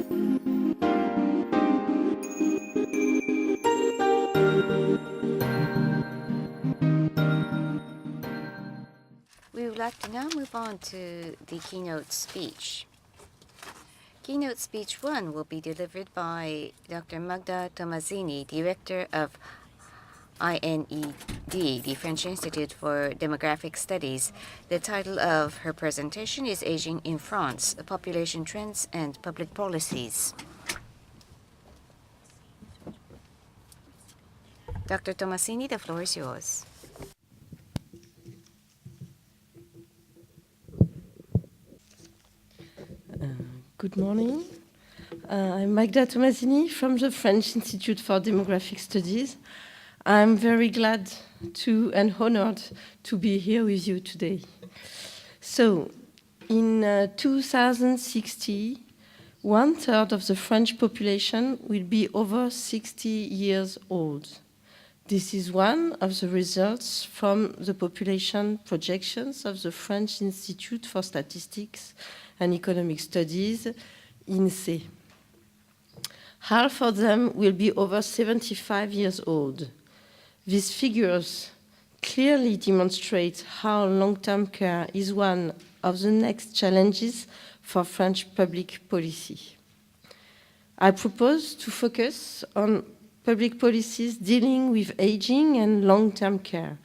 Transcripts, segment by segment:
We would like to now move on to the keynote speech. Keynote speech 1 will be delivered by Dr. Magda Tomasini, Director of INED, the French Institute for Demographic Studies. The title of her presentation is Aging in France, Population Trends and Public Policies. Dr. Tomasini, the floor is yours. Good morning. I'm Magda Tomasini from the French Institute for Demographic Studies. I'm very glad and honored to be here with you today. So, in 2060, 1/3 of the French population will be over 60 years old. This is one of the results from the population projections of the French Institute for Statistics and Economic Studies, INSEE. Half of them will be over 75 years old. These figures clearly demonstrate how long-term care is one of the next challenges for French public policy. I propose to focus on public policies dealing with aging and long-term care.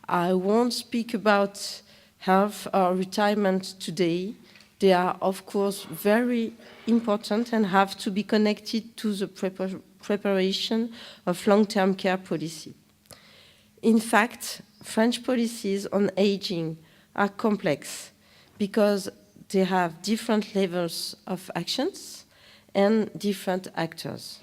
I won't speak about health or retirement today. They are, of course, very important and have to be connected to the preparation of long-term care policy. In fact, French policies on aging are complex because they have different levels of actions and different actors.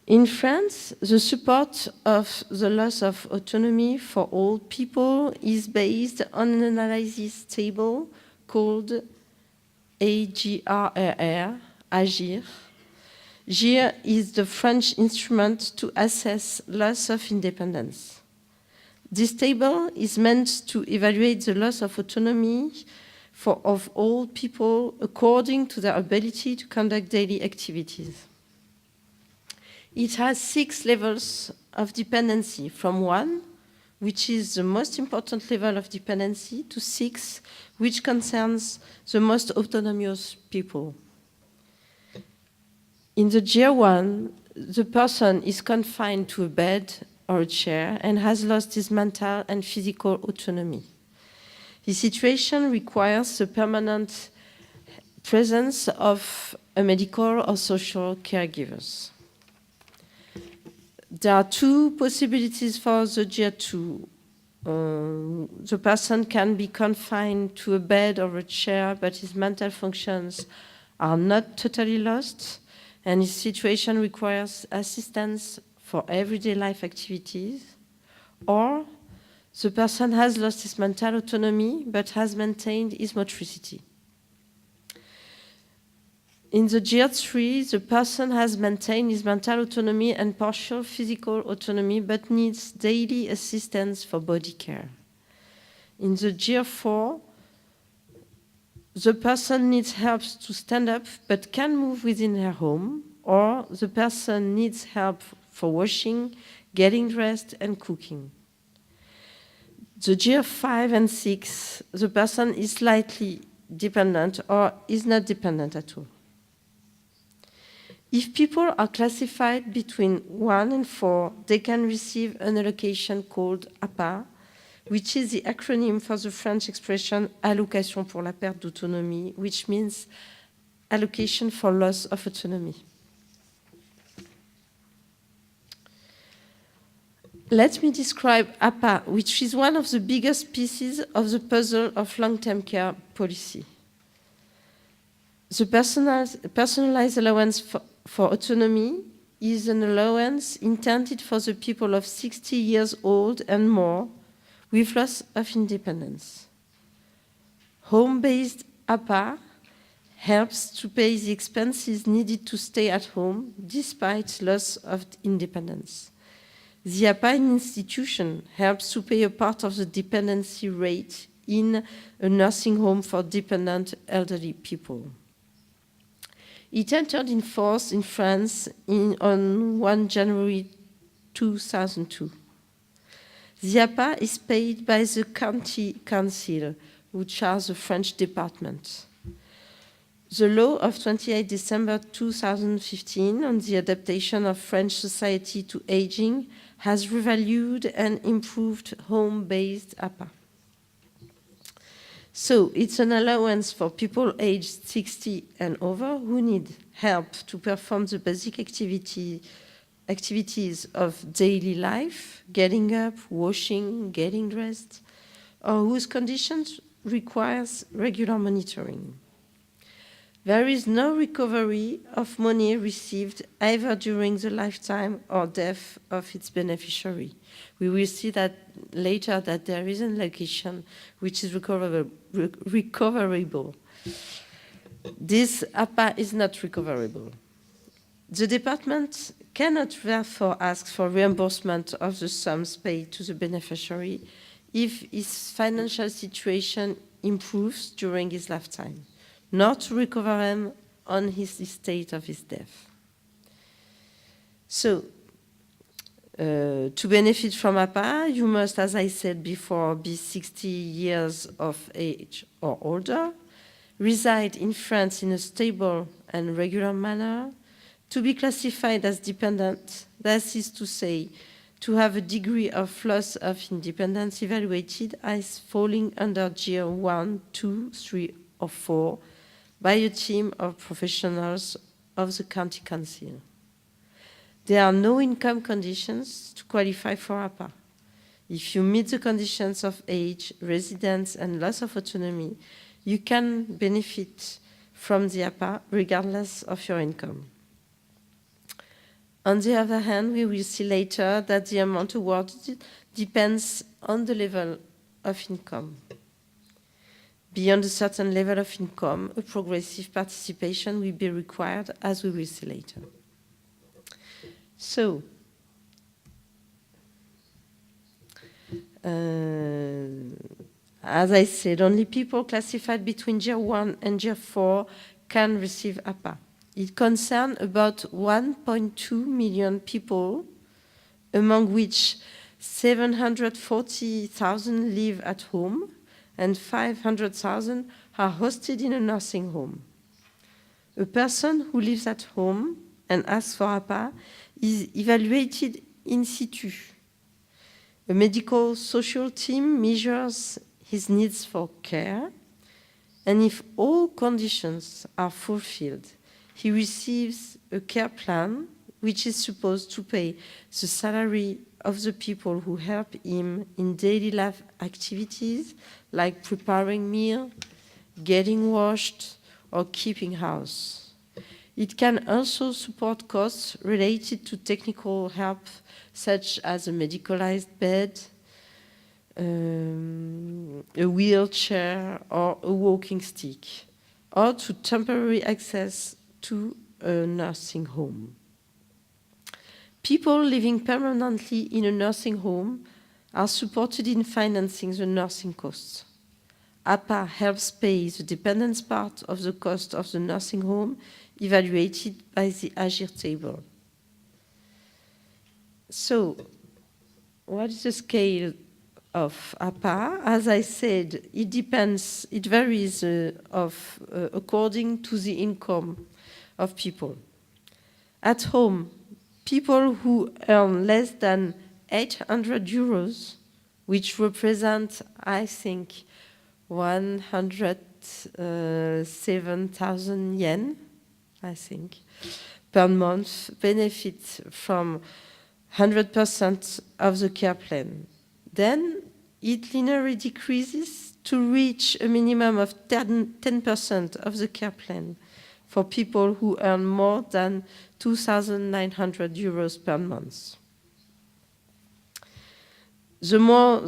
In France, the support of the loss of autonomy for old people is based on an analysis table called AGRR, AGIR. GIR is the French instrument to assess loss of independence. This table is meant to evaluate the loss of autonomy of old people according to their ability to conduct daily activities. It has 6 levels of dependency, from 1, which is the most important level of dependency, to 6, which concerns the most autonomous people. In the GIR 1, the person is confined to a bed or a chair and has lost his mental and physical autonomy. This situation requires the permanent presence of a medical or social caregivers. There are 2 possibilities for the GIR 2. The person can be confined to a bed or a chair, but his mental functions are not totally lost, and his situation requires assistance for everyday life activities. Or the person has lost his mental autonomy, but has maintained his motricity. In the GIR 3, the person has maintained his mental autonomy and partial physical autonomy, but needs daily assistance for body care. In the GIR 4, the person needs help to stand up, but can move within her home, or the person needs help for washing, getting dressed, and cooking. The GIR 5 and 6, the person is slightly dependent or is not dependent at all. If people are classified between 1 and 4, they can receive an allocation called APA, which is the acronym for the French expression Allocation pour la perte d'autonomie, which means allocation for loss of autonomy. Let me describe APA, which is one of the biggest pieces of the puzzle of long-term care policy. The personalized allowance for autonomy is an allowance intended for the people of 60 years old and more with loss of independence. Home-based APA helps to pay the expenses needed to stay at home despite loss of independence. The APA institution helps to pay a part of the dependency rate in a nursing home for dependent elderly people. It entered in force in France on 1 January 2002. The APA is paid by the county council, which are the French departments. The law of 28 December 2015 on the adaptation of French society to aging has revalued and improved home-based APA. So it's an allowance for people aged 60 and over who need help to perform the basic activities of daily life, getting up, washing, getting dressed, or whose conditions requires regular monitoring. There is no recovery of money received either during the lifetime or death of its beneficiary. We will see that later that there is an allocation which is recoverable. This APA is not recoverable. The department cannot therefore ask for reimbursement of the sums paid to the beneficiary if his financial situation improves during his lifetime, nor to recover them on his estate of his death. So, to benefit from APA, you must, as I said before, be 60 years of age or older, reside in France in a stable and regular manner, to be classified as dependent, that is to say, to have a degree of loss of independence evaluated as falling under Tier 1, 2, 3, or 4 by a team of professionals of the county council. There are no income conditions to qualify for APA. If you meet the conditions of age, residence, and loss of autonomy, you can benefit from the APA regardless of your income. On the other hand, we will see later that the amount awarded depends on the level of income. Beyond a certain level of income, a progressive participation will be required, as we will see later. So, as I said, only people classified between Tier 1 and Tier 4 can receive APA. It concerns about 1.2 million people, among which 740,000 live at home and 500,000 are hosted in a nursing home. A person who lives at home and asks for APA is evaluated in situ. A medical social team measures his needs for care, and if all conditions are fulfilled, he receives a care plan which is supposed to pay the salary of the people who help him in daily life activities like preparing meal, getting washed, or keeping house. It can also support costs related to technical help, such as a medicalized bed, a wheelchair, or a walking stick, or to temporary access to a nursing home. People living permanently in a nursing home are supported in financing the nursing costs. APA helps pay the dependence part of the cost of the nursing home evaluated by the AGIR table. So, what is the scale of APA? As I said, it depends, it varies according to the income of people. At home, people who earn less than 800 euros, which represent, I think, 107,000 yen, I think, per month, benefit from 100% of the care plan. Then it linearly decreases to reach a minimum of 10% of the care plan for people who earn more than 2,900 euros per month. The more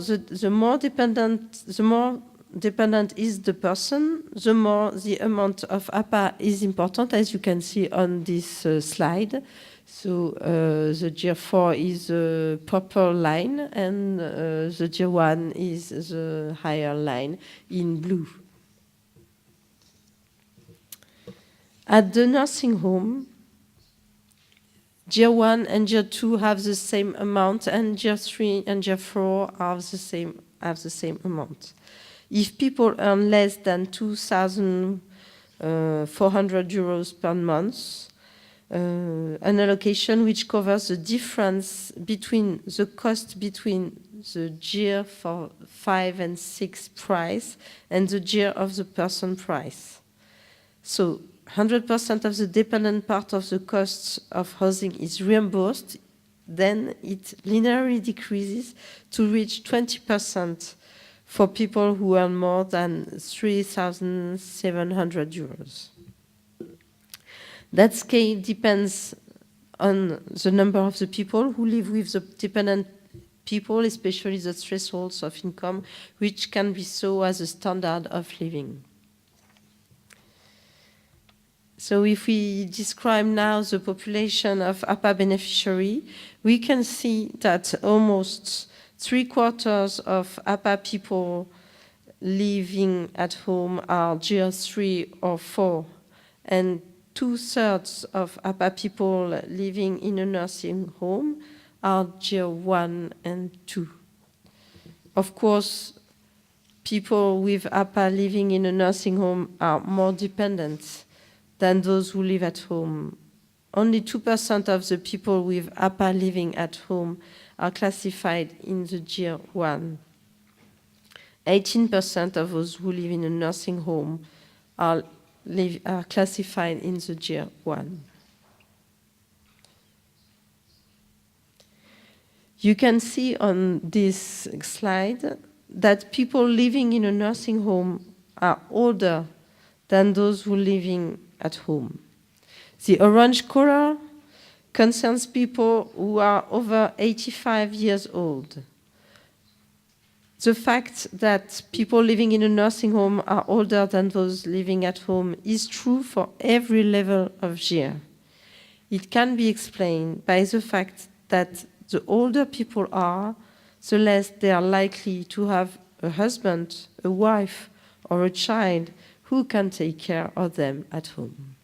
dependent is the person, the more the amount of APA is important, as you can see on this slide. So the GER 4 is the purple line, and the GER 1 is the higher line in blue. At the nursing home, GER 1 and GER 2 have the same amount, and GER 3 and GER 4 have the same amount. If people earn less than 2,400 euros per month, an allocation which covers the difference between the cost between the GER for 5 and 6 price and the GER of the person price. So 100% of the dependent part of the costs of housing is reimbursed, then it linearly decreases to reach 20% for people who earn more than 3,700 euros. That scale depends on the number of the people who live with the dependent people, especially the thresholds of income, which can be saw as a standard of living. So if we describe now the population of APA beneficiary, we can see that almost 3/4 of APA people living at home are GER 3 or 4, and 2/3 of APA people living in a nursing home are GER 1 and 2. Of course, people with APA living in a nursing home are more dependent than those who live at home. Only 2% of the people with APA living at home are classified in the GER 1. 18% of those who live in a nursing home are classified in the GER 1. You can see on this slide that people living in a nursing home are older than those who are living at home. The orange color concerns people who are over 85 years old. The fact that people living in a nursing home are older than those living at home is true for every level of GER. It can be explained by the fact that the older people are, the less they are likely to have a husband, a wife, or a child who can take care of them at home.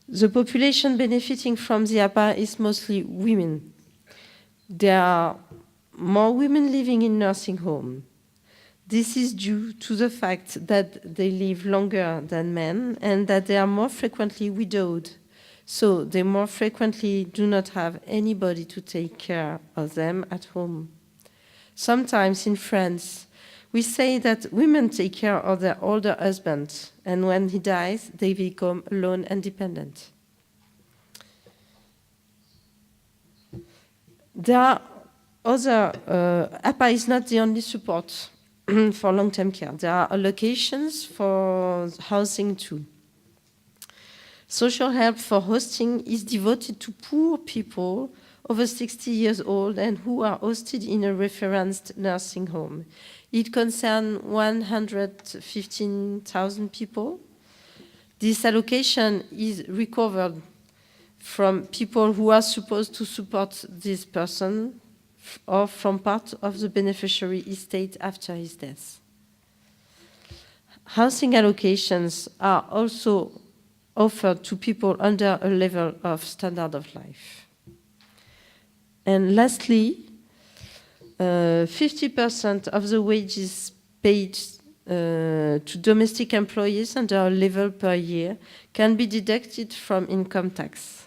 The population benefiting from the APA is mostly women. There are more women living in nursing homes. This is due to the fact that they live longer than men and that they are more frequently widowed, so they more frequently do not have anybody to take care of them at home. Sometimes in France, we say that women take care of their older husband, and when he dies, they become alone and dependent. There are other, APA is not the only support for long-term care. There are allocations for housing too. Social help for hosting is devoted to poor people over 60 years old and who are hosted in a referenced nursing home. It concerns 115,000 people. This allocation is recovered from people who are supposed to support this person or from part of the beneficiary estate after his death. Housing allocations are also offered to people under a level of standard of life. And lastly, 50% of the wages paid to domestic employees under a level per year can be deducted from income tax.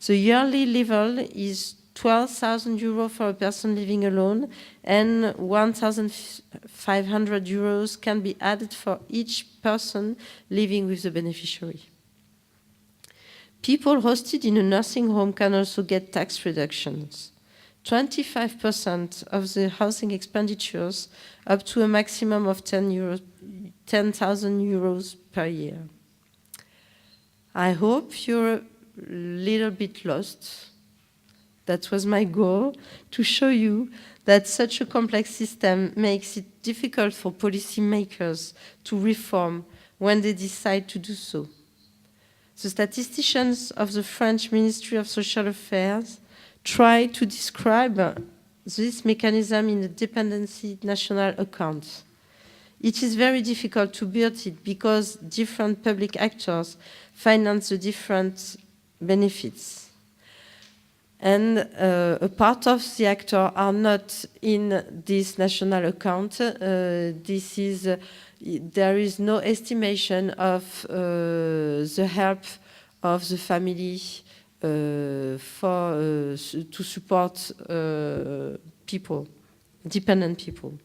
The yearly level is 12,000 euros for a person living alone, and 1,500 euros can be added for each person living with the beneficiary. People hosted in a nursing home can also get tax reductions. 25% of the housing expenditures up to a maximum of 10,000 euros per year. I hope you're a little bit lost, That was my goal, to show you that such a complex system makes it difficult for policymakers to reform when they decide to do so. The statisticians of the French Ministry of Social Affairs try to describe this mechanism in the dependency national account. It is very difficult to build it because different public actors finance the different benefits. And a part of the actors are not in this national account. There is no estimation of the help of the family to support people, dependent people.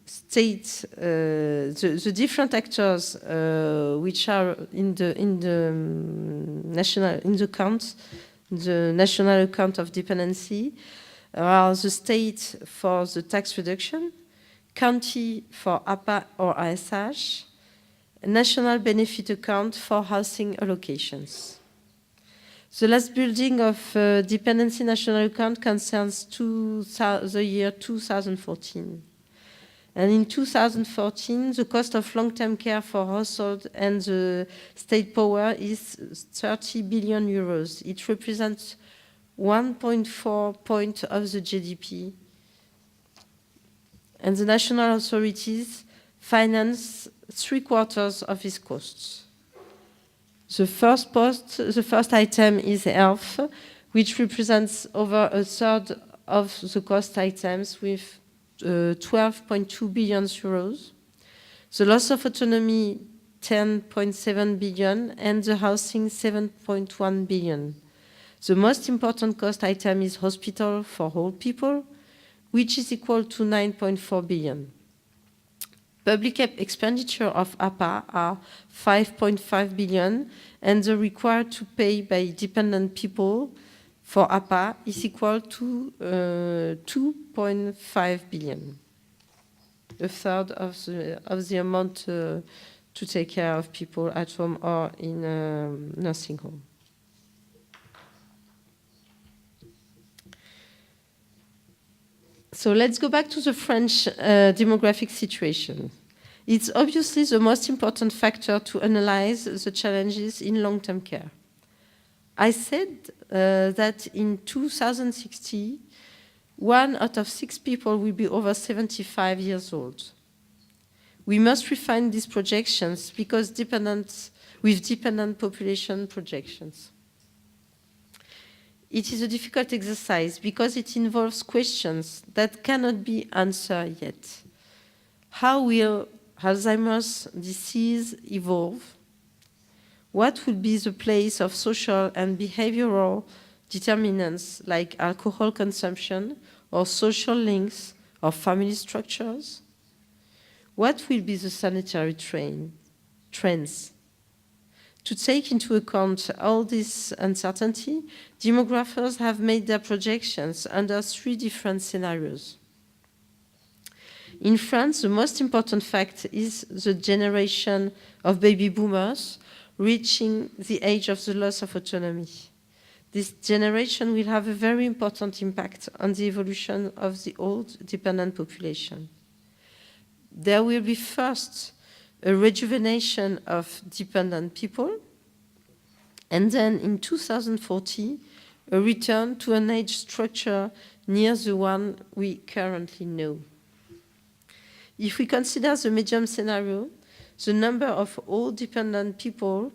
State, the different actors which are in the national account of dependency are the state for the tax reduction, county for APA or ASH, national benefit account for housing allocations. The last building of dependency national account concerns the year 2014. And in 2014, the cost of long-term care for household and the state power is 30 billion euros. It represents 1.4 points of the GDP. And the national authorities finance 3/4 of its costs. The first item is health, which represents over 1/3 of the cost items with 12.2 billion euros. The loss of autonomy, 10.7 billion, and the housing, 7.1 billion. The most important cost item is hospital for old people, which is equal to 9.4 billion. Public expenditure of APA are 5.5 billion, and the required to pay by dependent people for APA is equal to 2.5 billion, 1/3 of the amount to take care of people at home or in a nursing home. So let's go back to the French demographic situation. It's obviously the most important factor to analyze the challenges in long-term care. I said that in 2060, 1 out of 6 people will be over 75 years old. We must refine these projections because with dependent population projections. It is a difficult exercise because it involves questions that cannot be answered yet. How will Alzheimer's disease evolve? What will be the place of social and behavioral determinants like alcohol consumption or social links or family structures? What will be the sanitary trends? To take into account all this uncertainty, demographers have made their projections under 3 different scenarios. In France, the most important fact is the generation of baby boomers reaching the age of the loss of autonomy. This generation will have a very important impact on the evolution of the old dependent population. There will be first a rejuvenation of dependent people, and then in 2040, a return to an age structure near the one we currently know. If we consider the medium scenario, the number of all dependent people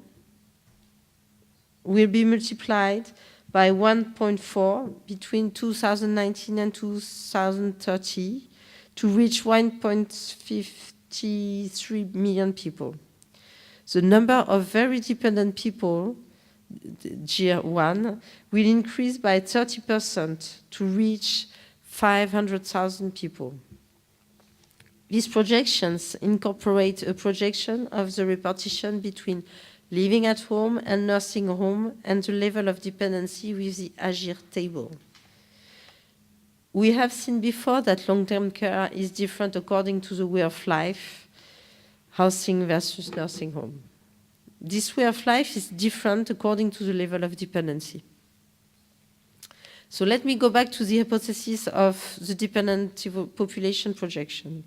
will be multiplied by 1.4 between 2019 and 2030 to reach 1.53 million people. The number of very dependent people, Year 1, will increase by 30% to reach 500,000 people. These projections incorporate a projection of the repartition between living at home and nursing home and the level of dependency with the Agir table. We have seen before that long-term care is different according to the way of life, housing versus nursing home. this way of life is different according to the level of dependency. So let me go back to the hypothesis of the dependent population projection.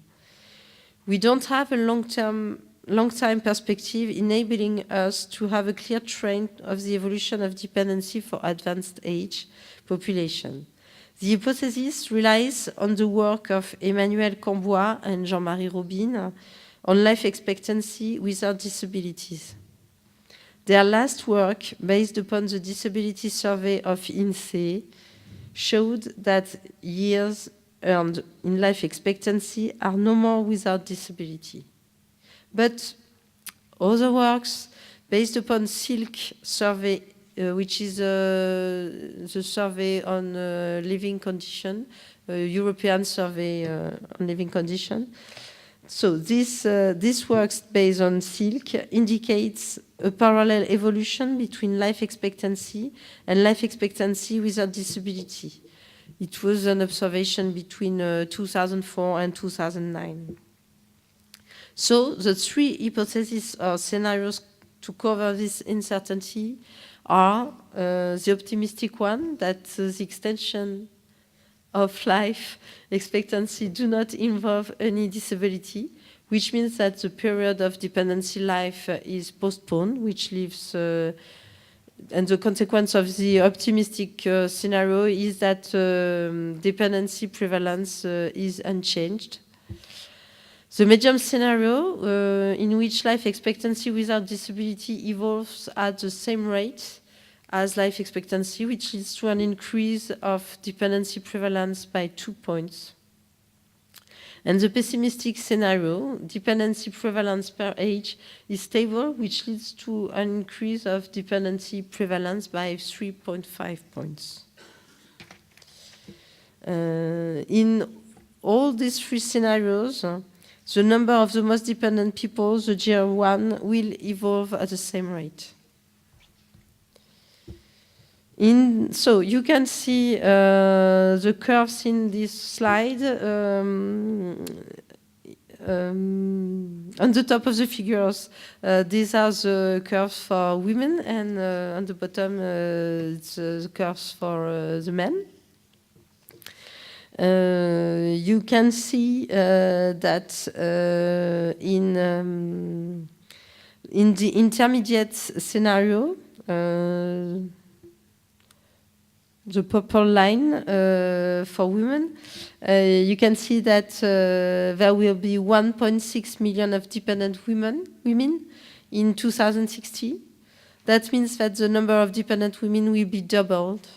We don't have a long-time perspective enabling us to have a clear trend of the evolution of dependency for advanced age population. The hypothesis relies on the work of Emmanuel Cambois and Jean-Marie Robin on life expectancy without disabilities. Their last work, based upon the disability survey of INSEE, showed that years earned in life expectancy are no more without disability. But other works, based upon SILK survey, which is the survey on living condition, European survey on living condition. So this works based on SILK indicates a parallel evolution between life expectancy and life expectancy without disability. It was an observation between 2004 and 2009. So the three hypotheses or scenarios to cover this uncertainty are the optimistic one, that the extension of life expectancy do not involve any disability, which means that the period of dependency life is postponed, which leaves, and the consequence of the optimistic scenario is that dependency prevalence is unchanged. The medium scenario, in which life expectancy without disability evolves at the same rate as life expectancy, which leads to an increase of dependency prevalence by 2 points. And the pessimistic scenario, dependency prevalence per age is stable, which leads to an increase of dependency prevalence by 3.5 points. In all these three scenarios, the number of the most dependent people, the GR1, will evolve at the same rate. So you can see the curves in this slide. On the top of the figures, these are the curves for women, and on the bottom, it's the curves for the men. You can see that in the intermediate scenario, the purple line for women, you can see that there will be 1.6 million of dependent women in 2060. That means that the number of dependent women will be doubled.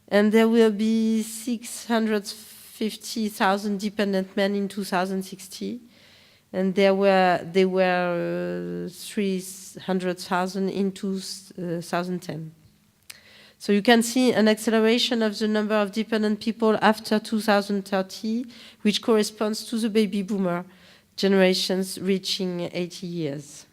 And there will be 650,000 dependent men in 2060. And there were 300,000 in 2010. So you can see an acceleration of the number of dependent people after 2030, which corresponds to the baby boomer generations reaching 80 years.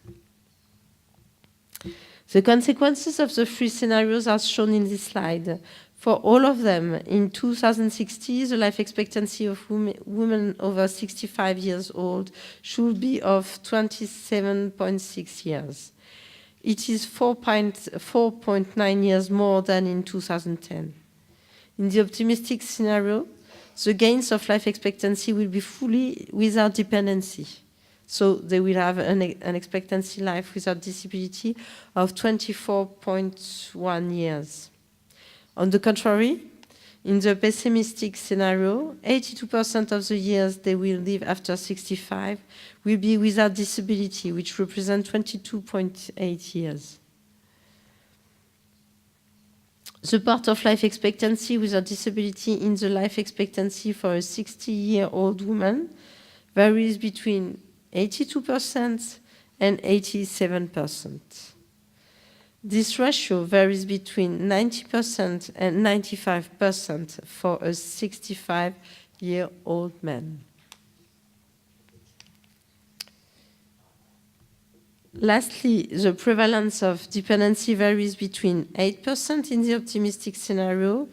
The consequences of the three scenarios are shown in this slide. For all of them, in 2060, the life expectancy of women over 65 years old should be of 27.6 years. It is 4.9 years more than in 2010. In the optimistic scenario, the gains of life expectancy will be fully without dependency. So they will have an expectancy life without disability of 24.1 years. On the contrary, in the pessimistic scenario, 82% of the years they will live after 65 will be without disability, which represents 22.8 years. The part of life expectancy without disability in the life expectancy for a 60-year-old woman varies between 82% and 87%. This ratio varies between 90% and 95% for a 65-year-old man. Lastly, the prevalence of dependency varies between 8% in the optimistic scenario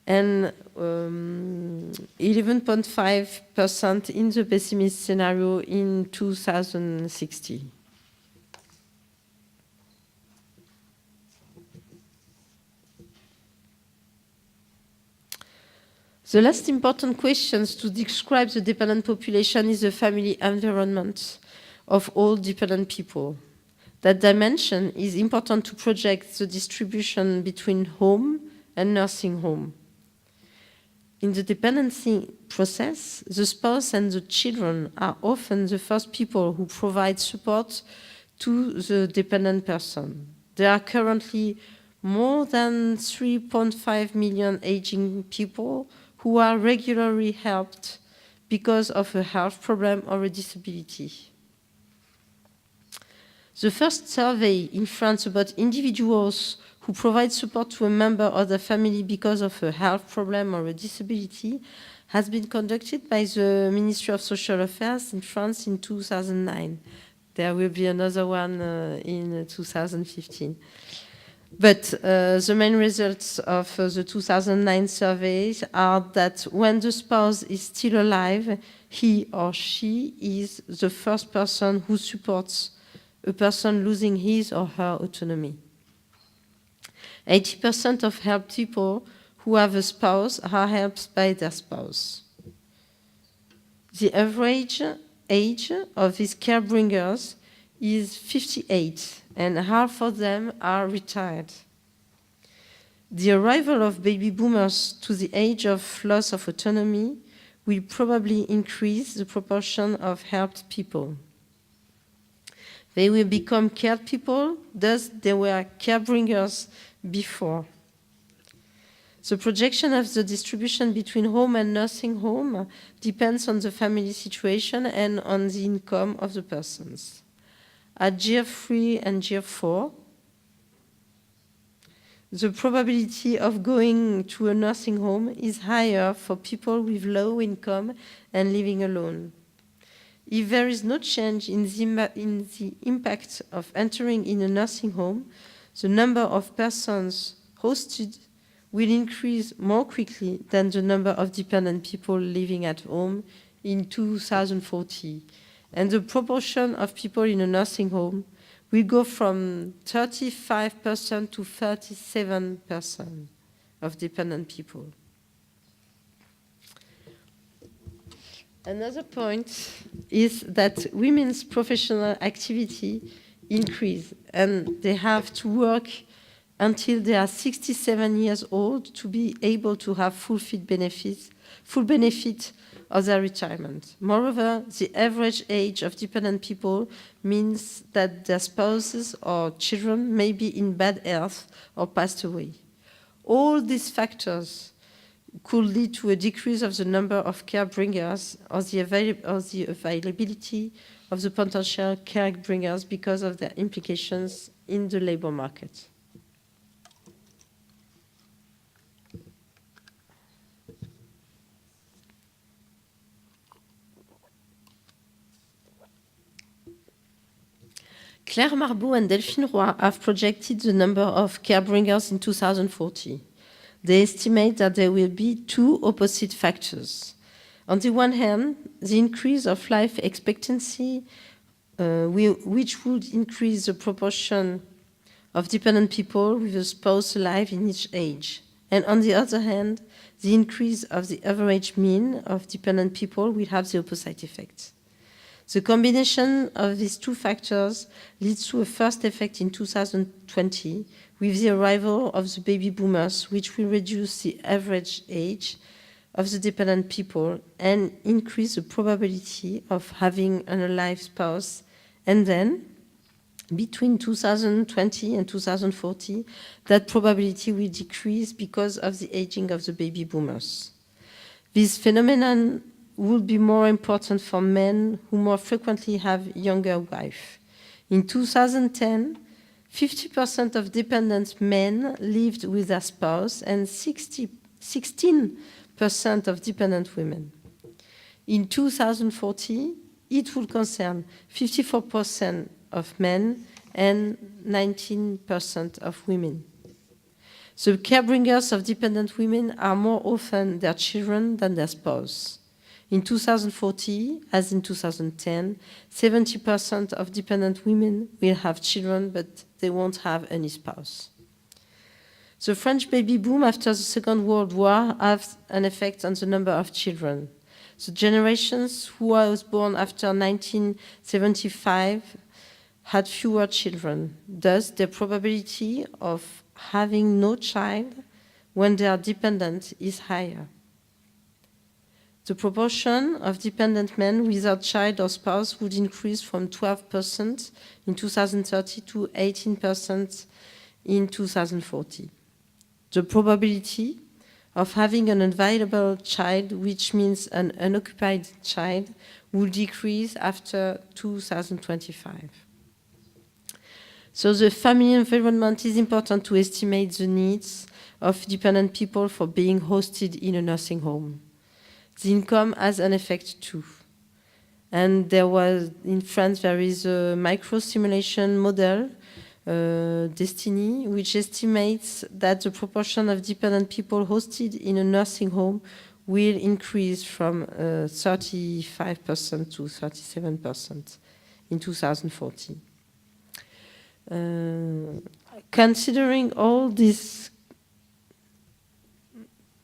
and 11.5% in the pessimist scenario in 2060. The last important questions to describe the dependent population is the family environment of all dependent people. That dimension is important to project the distribution between home and nursing home. In the dependency process, the spouse and the children are often the first people who provide support to the dependent person. There are currently more than 3.5 million aging people who are regularly helped because of a health problem or a disability. The first survey in France about individuals who provide support to a member of the family because of a health problem or a disability has been conducted by the Ministry of Social Affairs in France in 2009. There will be another one in 2015. But the main results of the 2009 surveys are that when the spouse is still alive, he or she is the first person who supports a person losing his or her autonomy. 80% of helped people who have a spouse are helped by their spouse. The average age of these care bringers is 58, and half of them are retired. The arrival of baby boomers to the age of loss of autonomy will probably increase the proportion of helped people. They will become cared people, thus they were care bringers before. The projection of the distribution between home and nursing home depends on the family situation and on the income of the persons. At year 3 and year 4, the probability of going to a nursing home is higher for people with low income and living alone. If there is no change in the impact of entering in a nursing home, the number of persons hosted will increase more quickly than the number of dependent people living at home in 2040. And the proportion of people in a nursing home will go from 35% to 37% of dependent people. Another point is that women's professional activity increase, and they have to work until they are 67 years old to be able to have full benefit of their retirement. Moreover, the average age of dependent people means that their spouses or children may be in bad health or passed away. All these factors could lead to a decrease of the number of care bringers or the availability of the potential care bringers because of their implications in the labor market. Claire Marbeau and Delphine Roy have projected the number of care bringers in 2040. They estimate that there will be two opposite factors. On the one hand, the increase of life expectancy, which would increase the proportion of dependent people with a spouse alive in each age. And on the other hand, the increase of the average mean of dependent people will have the opposite effect. The combination of these two factors leads to a first effect in 2020 with the arrival of the baby boomers, which will reduce the average age of the dependent people and increase the probability of having an alive spouse. And then, between 2020 and 2040, that probability will decrease because of the aging of the baby boomers. This phenomenon would be more important for men who more frequently have younger wives. In 2010, 50% of dependent men lived with their spouse and 16% of dependent women. In 2040, it will concern 54% of men and 19% of women. The care bringers of dependent women are more often their children than their spouse. In 2040, as in 2010, 70% of dependent women will have children, but they won't have any spouse. The French baby boom after the Second World War has an effect on the number of children. The generations who was born after 1975 had fewer children. Thus, the probability of having no child when they are dependent is higher. The proportion of dependent men without child or spouse would increase from 12% in 2030 to 18% in 2040. The probability of having an available child, which means an unoccupied child, will decrease after 2025. So the family environment is important to estimate the needs of dependent people for being hosted in a nursing home. The income has an effect too. And in France, there is a micro-simulation model, Destiny, which estimates that the proportion of dependent people hosted in a nursing home will increase from 35% to 37% in 2040. Considering all these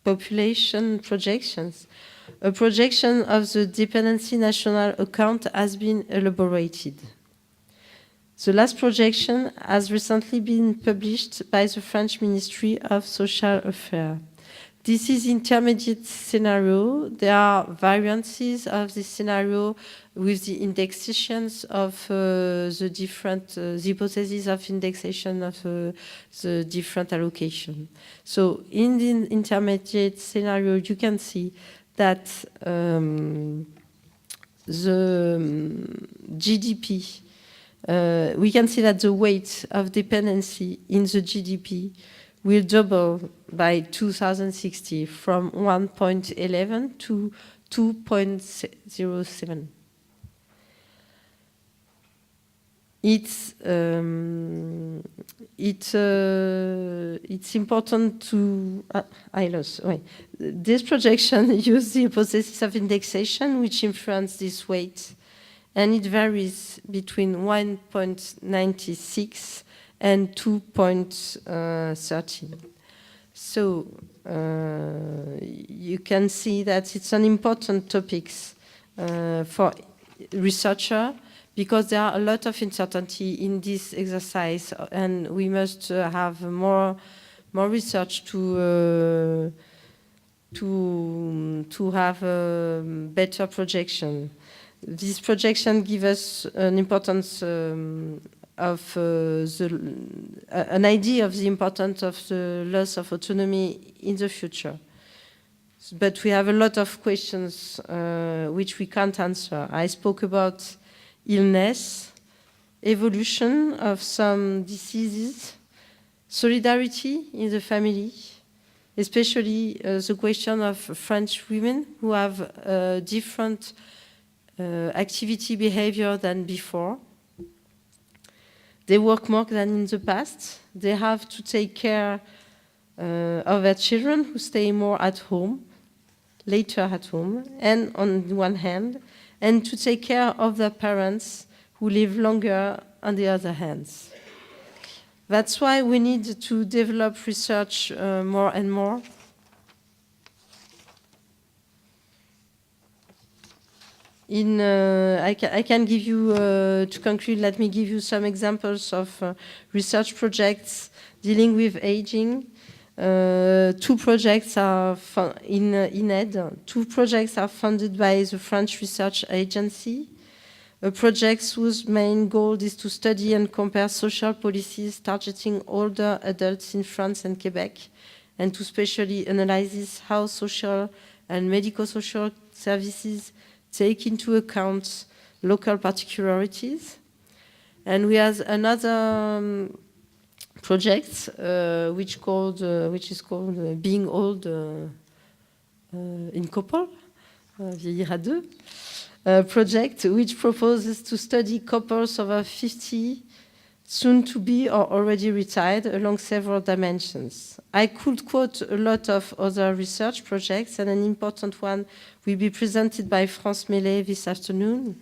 population projections, a projection of the Dependency National Account has been elaborated. The last projection has recently been published by the French Ministry of Social Affairs. This is intermediate scenario. There are variances of this scenario with the indexations of the hypotheses of indexation of the different allocation. So in the intermediate scenario, you can see that the GDP, we can see that the weight of dependency in the GDP will double by 2060 from 1.11 to 2.07. It's important to this projection uses the hypothesis of indexation, which influence this weight, and it varies between 1.96 and 2.13. So you can see that it's an important topic for researcher, because there are a lot of uncertainty in this exercise, and we must have more research to have a better projection. This projection gives us an importance of an idea of the importance of the loss of autonomy in the future. But we have a lot of questions which we can't answer. I spoke about illness, evolution of some diseases, solidarity in the family, especially the question of French women who have different activity behavior than before. They work more than in the past. They have to take care of their children who stay more at home, later at home, and on one hand, and to take care of their parents who live longer on the other hand. That's why we need to develop research more and more. I can give you, to conclude, let me give you some examples of research projects dealing with aging. Two projects are in INED. Two projects are funded by the French Research Agency. A project whose main goal is to study and compare social policies targeting older adults in France and Quebec, and to specially analyze how social and medical social services take into account local particularities. And we have another project which is called Being Old in Couple, Vieillir à deux, project which proposes to study couples over 50, soon to be or already retired, along several dimensions. I could quote a lot of other research projects, and an important one will be presented by France Mellet this afternoon.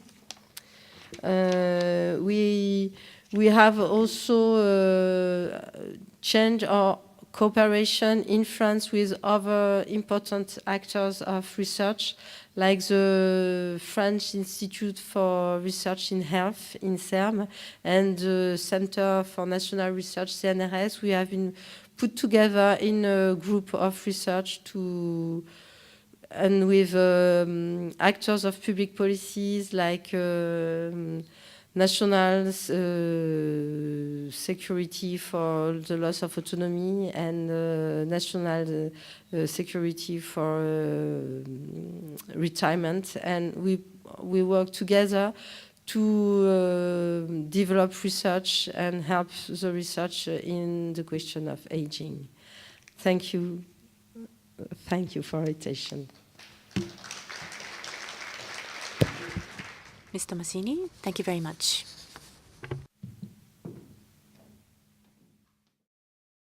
We have also changed or cooperation in France with other important actors of research, like the French Institute for Research in Health, INSERM, and the Center for National Research, CNRS. We have been put together in a group of research and with actors of public policies like national security for the loss of autonomy and national security for retirement. And we work together to develop research and help the research in the question of aging. Thank you. Thank you for attention. Ms. Tomasini, thank you very much.